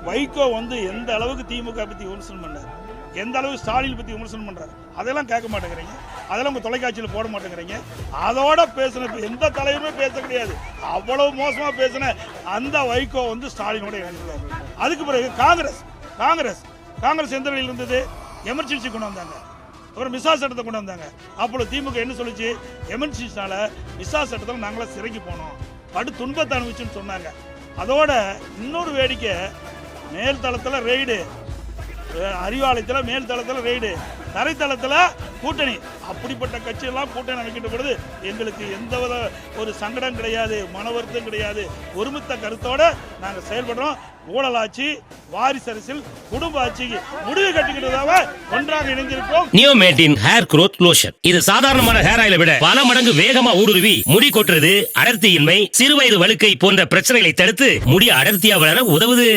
வைகோ வந்து எந்த அளவுக்கு திமுக பத்தி விமர்சனம் பண்ணார், எந்த அளவுக்கு ஸ்டாலின் பத்தி விமர்சனம் பண்றாரு, அதெல்லாம் கேட்க மாட்டேங்கிறீங்க. அதெல்லாம் உங்க தொலைக்காட்சியில் போட மாட்டேங்கிறீங்க. அதோட பேசின எந்த தலைவருமே பேச கிடையாது. அவ்வளவு மோசமா பேசின அந்த வைகோ வந்து ஸ்டாலினோட இணைஞ்சார். அதுக்கு பிறகு காங்கிரஸ் எந்த நிலையில் இருந்தது? எமர்ஜென்சி கொண்டு வந்தாங்க. அப்புறம் மிசா சட்டத்தை கொண்டு வந்தாங்க. அப்பொழுது திமுக என்ன சொல்லிச்சு? எமர்ஜென்சினால மிசா சட்டத்தில் நாங்களாம் சிறைக்கு போனோம், படு துன்பத்தை அனுபவிச்சுன்னு சொன்னாங்க. அதோட இன்னொரு வேடிக்கை, மேல் தளத்தில் ரெய்டு, அறிவாலயத்தில் மேல் தளத்தில் ரெய்டு, தரைத்தளத்தில் கூட்டணி. அப்படிப்பட்ட கட்சியெல்லாம் கூட்டணி அமைக்கின்ற பொழுது எங்களுக்கு எந்தவித ஒரு சங்கடம் கிடையாது, மன வருத்தம் கிடையாது. ஒருமித்த கருத்தோட நாங்கள் செயல்படுறோம். ஊழலாட்சி, வாரிசு அரசியல், குடும்ப ஆட்சிக்கு முடிவு கட்டிக்கிட்டதாக ஒன்றாக இணைந்திருக்கிறோம். நியோமேட்டின் ஹேர் குரோத் லோஷன். இது சாதாரணமான ஹேர் ஆயிலை விட பல மடங்கு வேகமா ஊடுருவி முடி கொட்டுறது, அடர்த்தியின்மை, சிறுவயது வழுக்கை போன்ற பிரச்சனைகளை தடுத்து முடி அடர்த்தியா வளர உதவுது.